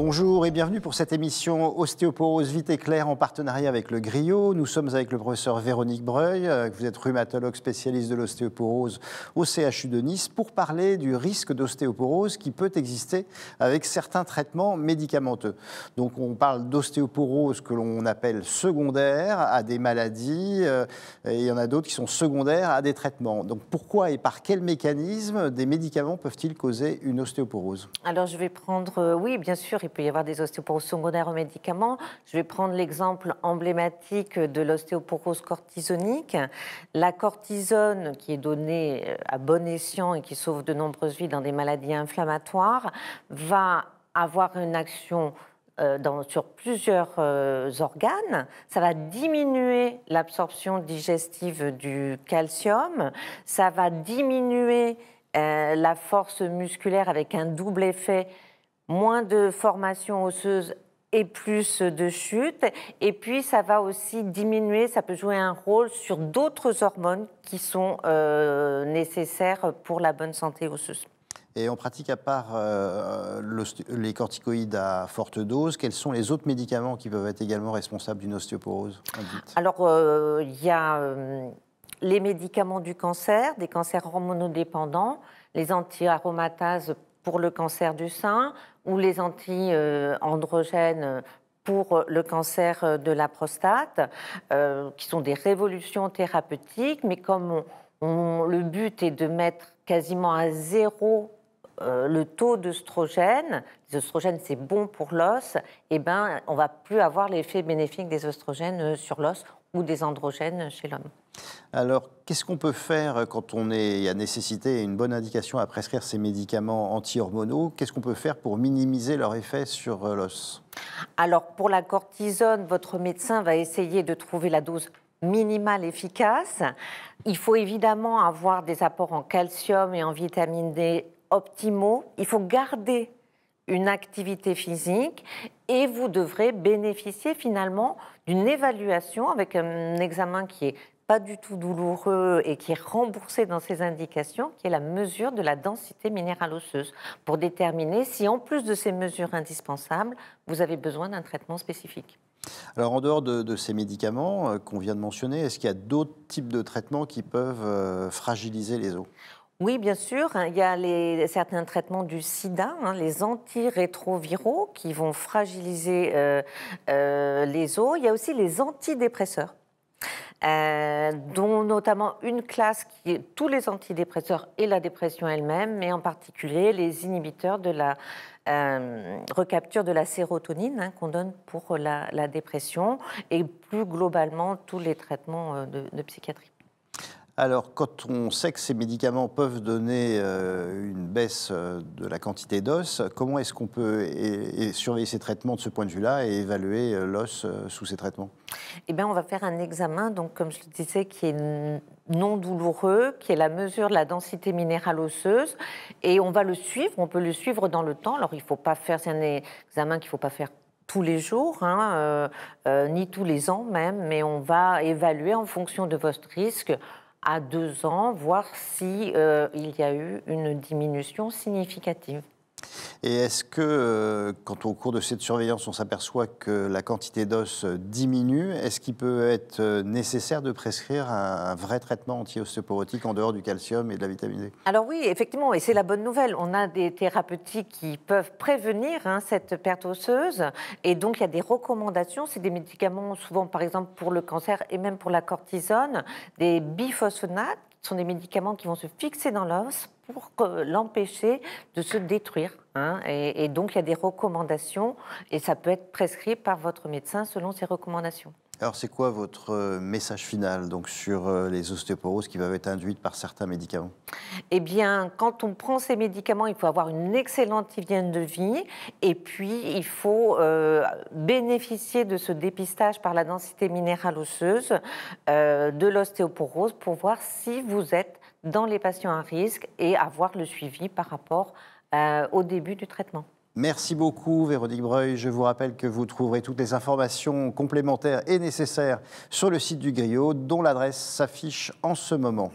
Bonjour et bienvenue pour cette émission Ostéoporose vite et claire en partenariat avec le Griot. Nous sommes avec le professeur Véronique Breuil, vous êtes rhumatologue spécialiste de l'ostéoporose au CHU de Nice, pour parler du risque d'ostéoporose qui peut exister avec certains traitements médicamenteux. Donc on parle d'ostéoporose que l'on appelle secondaire à des maladies et il y en a d'autres qui sont secondaires à des traitements. Donc pourquoi et par quel mécanisme des médicaments peuvent-ils causer une ostéoporose? Alors je vais prendre, oui bien sûr, il peut y avoir des ostéoporoses secondaires aux médicaments. Je vais prendre l'exemple emblématique de l'ostéoporose cortisonique. La cortisone, qui est donnée à bon escient et qui sauve de nombreuses vies dans des maladies inflammatoires, va avoir une action sur plusieurs organes. Ça va diminuer l'absorption digestive du calcium, ça va diminuer la force musculaire avec un double effet, moins de formation osseuse et plus de chute. Et puis, ça va aussi diminuer, ça peut jouer un rôle sur d'autres hormones qui sont nécessaires pour la bonne santé osseuse. Et en pratique, à part les corticoïdes à forte dose, quels sont les autres médicaments qui peuvent être également responsables d'une ostéoporose induite? Alors, il y a les médicaments du cancer, des cancers hormonodépendants, les anti-aromatases pour le cancer du sein ou les anti-androgènes pour le cancer de la prostate, qui sont des révolutions thérapeutiques, mais comme le but est de mettre quasiment à zéro le taux d'œstrogène, les oestrogènes c'est bon pour l'os, eh ben, on ne va plus avoir l'effet bénéfique des oestrogènes sur l'os ou des androgènes chez l'homme. Alors, qu'est-ce qu'on peut faire quand il y a nécessité et une bonne indication à prescrire ces médicaments anti-hormonaux? Qu'est-ce qu'on peut faire pour minimiser leur effet sur l'os? Alors, pour la cortisone, votre médecin va essayer de trouver la dose minimale efficace. Il faut évidemment avoir des apports en calcium et en vitamine D optimaux. Il faut garder une activité physique et vous devrez bénéficier finalement d'une évaluation avec un examen qui est pas du tout douloureux et qui est remboursé dans ses indications, qui est la mesure de la densité minérale osseuse, pour déterminer si, en plus de ces mesures indispensables, vous avez besoin d'un traitement spécifique. Alors, en dehors de ces médicaments qu'on vient de mentionner, est-ce qu'il y a d'autres types de traitements qui peuvent fragiliser les os? Oui, bien sûr. Il y a certains traitements du sida, les antirétroviraux qui vont fragiliser les os. Il y a aussi les antidépresseurs. Dont notamment une classe qui est tous les antidépresseurs et la dépression elle-même, mais en particulier les inhibiteurs de la recapture de la sérotonine qu'on donne pour la dépression, et plus globalement tous les traitements de psychiatrie. Alors, quand on sait que ces médicaments peuvent donner une baisse de la quantité d'os, comment est-ce qu'on peut surveiller ces traitements de ce point de vue-là et évaluer l'os sous ces traitements? Eh bien, on va faire un examen, donc, comme je le disais, qui est non douloureux, qui est la mesure de la densité minérale osseuse, et on va le suivre, on peut le suivre dans le temps. Alors, il ne faut pas faire, c'est un examen qu'il ne faut pas faire tous les jours, ni tous les ans même, mais on va évaluer en fonction de votre risque à 2 ans, voir si il y a eu une diminution significative. Et est-ce que, quand au cours de cette surveillance, on s'aperçoit que la quantité d'os diminue, est-ce qu'il peut être nécessaire de prescrire un vrai traitement anti-ostéoporotique en dehors du calcium et de la vitamine D? Alors oui, effectivement, et c'est la bonne nouvelle. On a des thérapeutiques qui peuvent prévenir cette perte osseuse, et donc il y a des recommandations. C'est des médicaments, souvent par exemple pour le cancer et même pour la cortisone, des biphosphonates, qui sont des médicaments qui vont se fixer dans l'os pour l'empêcher de se détruire. Et donc, il y a des recommandations et ça peut être prescrit par votre médecin selon ces recommandations. Alors, c'est quoi votre message final donc, sur les ostéoporoses qui peuvent être induites par certains médicaments? Eh bien, quand on prend ces médicaments, il faut avoir une excellente hygiène de vie et puis il faut bénéficier de ce dépistage par la densité minérale osseuse de l'ostéoporose pour voir si vous êtes dans les patients à risque et avoir le suivi par rapport au début du traitement. Merci beaucoup Véronique Breuil. Je vous rappelle que vous trouverez toutes les informations complémentaires et nécessaires sur le site du Griot, dont l'adresse s'affiche en ce moment.